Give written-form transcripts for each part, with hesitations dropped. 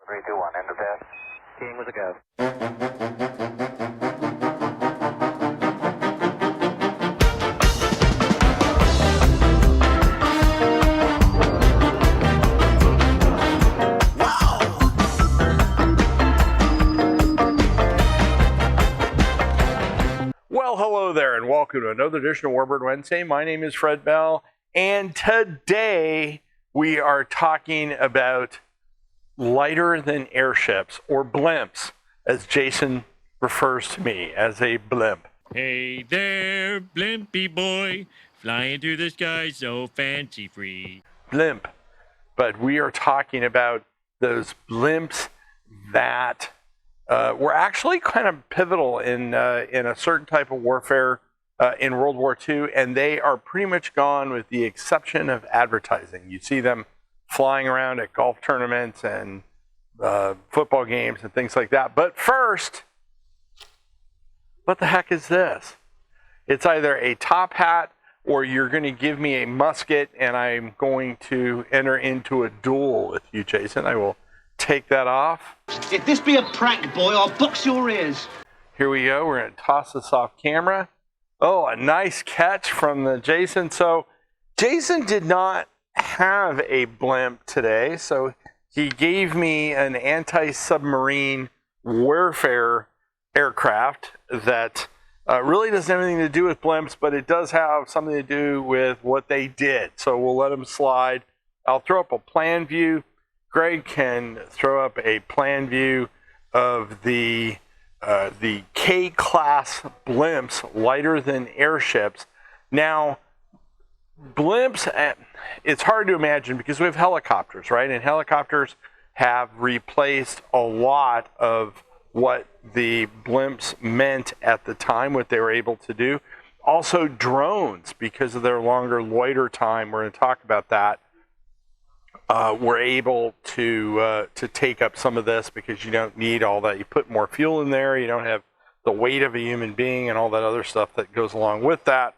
3, 2, 1, end of test. King with a go. Well, hello there, and welcome to another edition of Warbird Wednesday. My name is Fred Bell, and today we are talking about lighter than airships, or blimps, as Jason refers to me as a blimp. Hey there, blimpy boy, flying through the sky so fancy-free. Blimp. But we are talking about those blimps that were actually kind of pivotal in a certain type of warfare in World War II, and they are pretty much gone with the exception of advertising. You see them flying around at golf tournaments and football games and things like that. But first, what the heck is this? It's either a top hat or you're going to give me a musket and I'm going to enter into a duel with you, Jason. I will take that off. If this be a prank, boy, I'll box your ears. Here we go. We're going to toss this off camera. Oh, a nice catch from the Jason. So Jason did not have a blimp today, so he gave me an anti-submarine warfare aircraft that really doesn't have anything to do with blimps, but it does have something to do with what they did. So we'll let him slide. I'll throw up a plan view. Greg can throw up a plan view of the K-class blimps, lighter than airships. Now, blimps, it's hard to imagine because we have helicopters, right? And helicopters have replaced a lot of what the blimps meant at the time, what they were able to do. Also drones, because of their longer loiter time, we're going to talk about that, were able to take up some of this because you don't need all that. You put more fuel in there, you don't have the weight of a human being and all that other stuff that goes along with that.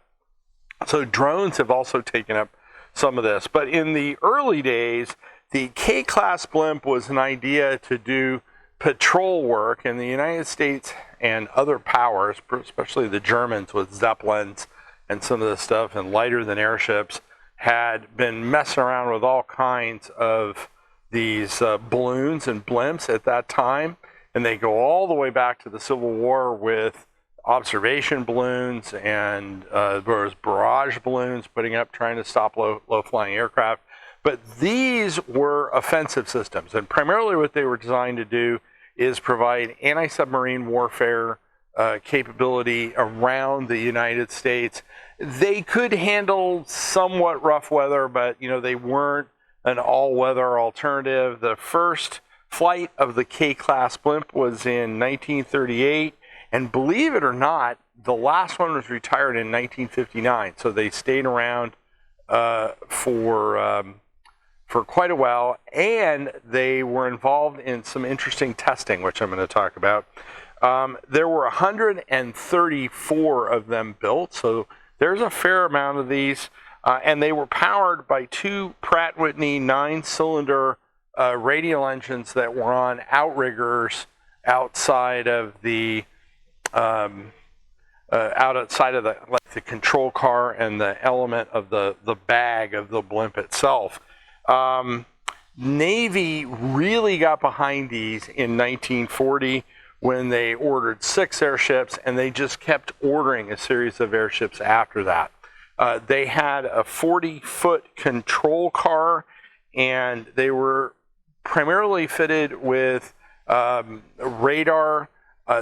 So drones have also taken up some of this. But in the early days, the K-class blimp was an idea to do patrol work in the United States and other powers, especially the Germans with Zeppelins and some of this stuff, and lighter than airships, had been messing around with all kinds of these balloons and blimps at that time. And they go all the way back to the Civil War with observation balloons and there was barrage balloons putting up trying to stop low-flying aircraft. But these were offensive systems, and primarily what they were designed to do is provide anti-submarine warfare capability around the United States. They could handle somewhat rough weather, but they weren't an all-weather alternative. The first flight of the K-class blimp was in 1938, and believe it or not, the last one was retired in 1959. So they stayed around for quite a while, and they were involved in some interesting testing, which I'm going to talk about. There were 134 of them built, so there's a fair amount of these, and they were powered by two Pratt & Whitney 9-cylinder radial engines that were on outriggers outside of the the control car and the element of the bag of the blimp itself. Navy really got behind these in 1940 when they ordered 6 airships, and they just kept ordering a series of airships after that. They had a 40-foot control car, and they were primarily fitted with radar.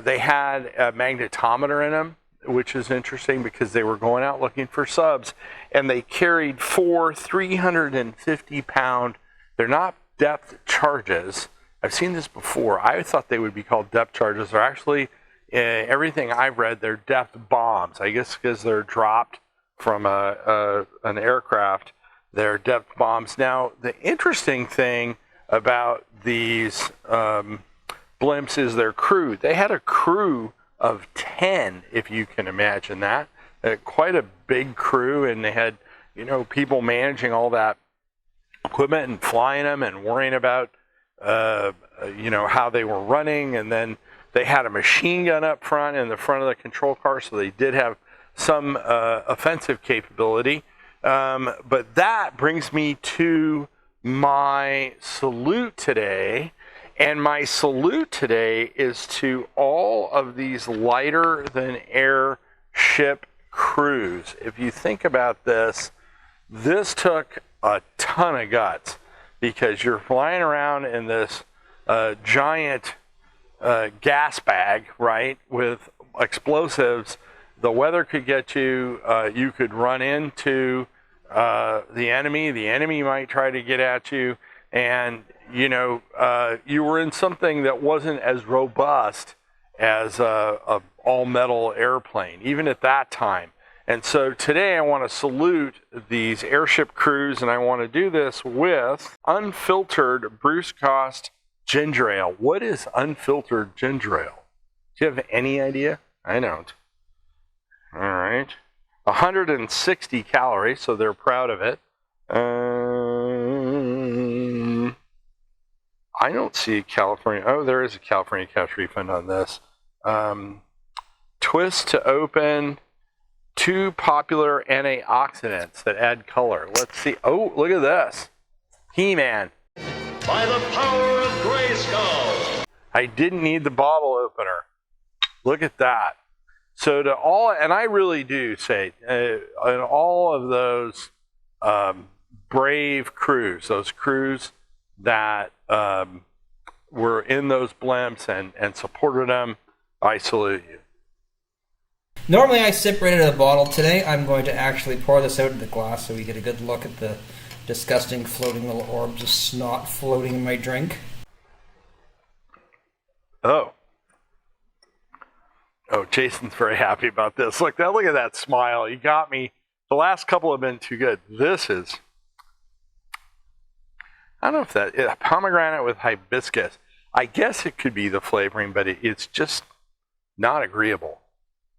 They had a magnetometer in them, which is interesting because they were going out looking for subs, and they carried 4 350-pound, they're not depth charges. I've seen this before. I thought they would be called depth charges. They're actually, everything I've read, they're depth bombs. I guess because they're dropped from an aircraft, they're depth bombs. Now, the interesting thing about these blimps is their crew. They had a crew of 10, if you can imagine that. Quite a big crew, and they had, people managing all that equipment and flying them and worrying about how they were running, and then they had a machine gun up front in the front of the control car, so they did have some offensive capability. But that brings me to my salute today. And my salute today is to all of these lighter than air ship crews. If you think about this, this took a ton of guts, because you're flying around in this giant gas bag, right, with explosives. The weather could get you. You could run into the enemy. The enemy might try to get at you. And, you were in something that wasn't as robust as a all-metal airplane, even at that time. And so today I want to salute these airship crews, and I want to do this with unfiltered Bruce Cost ginger ale. What is unfiltered ginger ale? Do you have any idea? I don't. All right. 160 calories, so they're proud of it. I don't see a California. Oh, there is a California cash refund on this. Twist to open. 2 popular antioxidants that add color. Let's see. Oh, look at this. He-Man. By the power of Grayskull. I didn't need the bottle opener. Look at that. So to all, and I really do say, in all of those brave crews, those crews that were in those blimps and supported them, I salute you. Normally I sip right out of the bottle. Today I'm going to actually pour this out of the glass so we get a good look at the disgusting floating little orbs of snot floating in my drink. Oh, Jason's very happy about this. Look at that smile. You got me. The last couple have been too good. This is, I don't know if that, pomegranate with hibiscus. I guess it could be the flavoring, but it's just not agreeable.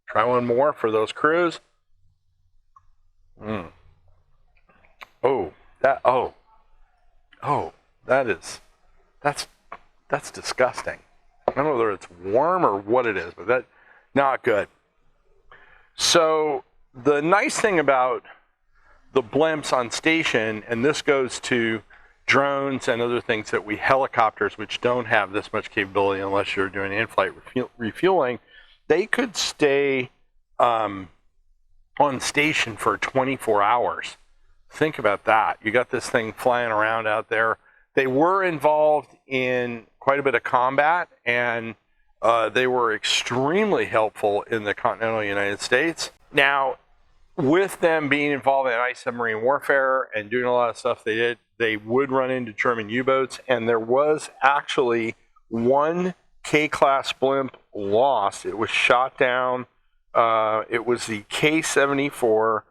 Try one more for those crews. That's disgusting. I don't know whether it's warm or what it is, but that's not good. So the nice thing about the blimps on station, and this goes to drones and other things that helicopters, which don't have this much capability unless you're doing in-flight refueling, they could stay on station for 24 hours. Think about that. You got this thing flying around out there. They were involved in quite a bit of combat, and they were extremely helpful in the continental United States. Now, with them being involved in anti-submarine warfare and doing a lot of stuff they did, they would run into German U-boats, and there was actually one K-class blimp lost. It was shot down. It was the K-74,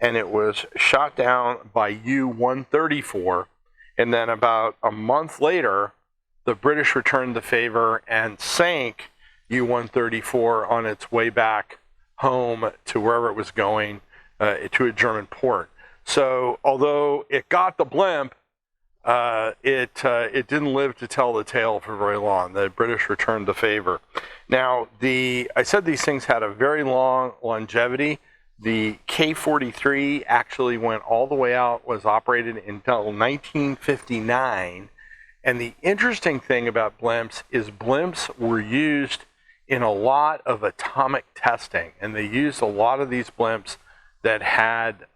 and it was shot down by U-134. And then about a month later, the British returned the favor and sank U-134 on its way back home to wherever it was going, to a German port. So although it got the blimp, it didn't live to tell the tale for very long. The British returned the favor. Now, I said these things had a very long longevity. The K-43 actually went all the way out, was operated until 1959. And the interesting thing about blimps is blimps were used in a lot of atomic testing. And they used a lot of these blimps that had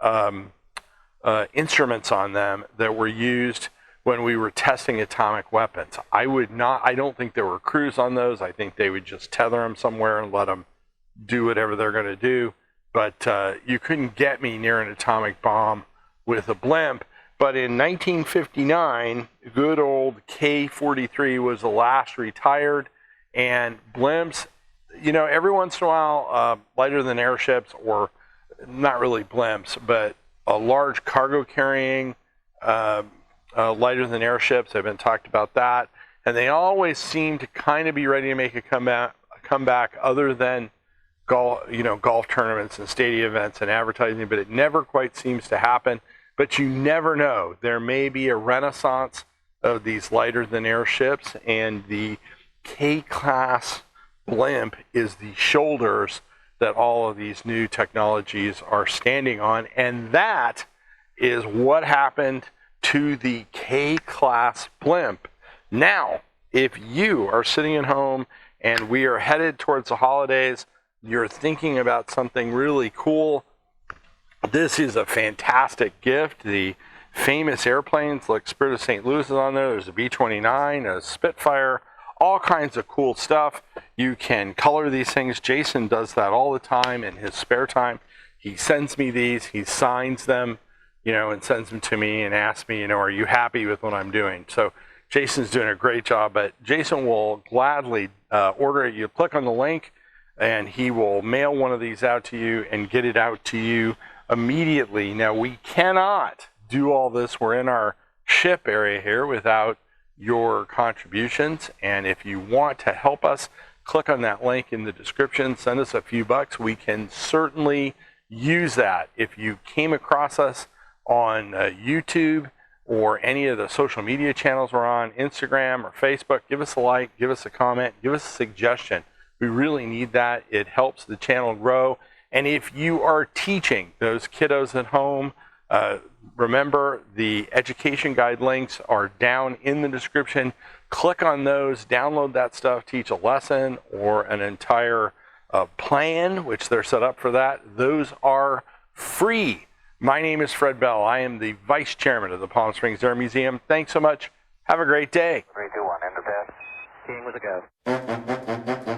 instruments on them that were used when we were testing atomic weapons. I don't think there were crews on those. I think they would just tether them somewhere and let them do whatever they're going to do. But you couldn't get me near an atomic bomb with a blimp. But in 1959, good old K-43 was the last retired. And blimps, every once in a while, lighter than airships, or not really blimps, but a large cargo carrying lighter than airships. I've been talked about that. And they always seem to kind of be ready to make a comeback other than golf tournaments and stadium events and advertising, but it never quite seems to happen. But you never know. There may be a renaissance of these lighter than air ships, and the K-class Blimp is the shoulders that all of these new technologies are standing on, and that is what happened to the K-class Blimp. Now, if you are sitting at home and we are headed towards the holidays, you're thinking about something really cool, this is a fantastic gift. The famous airplanes like Spirit of St. Louis is on there. There's a B-29, a Spitfire, all kinds of cool stuff. You can color these things. Jason does that all the time in his spare time. He sends me these, he signs them, and sends them to me and asks me, are you happy with what I'm doing? So Jason's doing a great job, but Jason will gladly order it. You click on the link and he will mail one of these out to you and get it out to you immediately. Now, we cannot do all this. We're in our ship area here without your contributions, and if you want to help us, click on that link in the description, send us a few bucks. We can certainly use that. If you came across us on YouTube or any of the social media channels we're on, Instagram or Facebook, give us a like, give us a comment, give us a suggestion. We really need that. It helps the channel grow. And if you are teaching those kiddos at home, remember the education guide links are down in the description. Click on those, download that stuff, teach a lesson or an entire plan, which they're set up for that. Those are free. My name is Fred Bell. I am the Vice Chairman of the Palm Springs Air Museum. Thanks so much. Have a great day. 3, 2, 1, end of test. King with a go.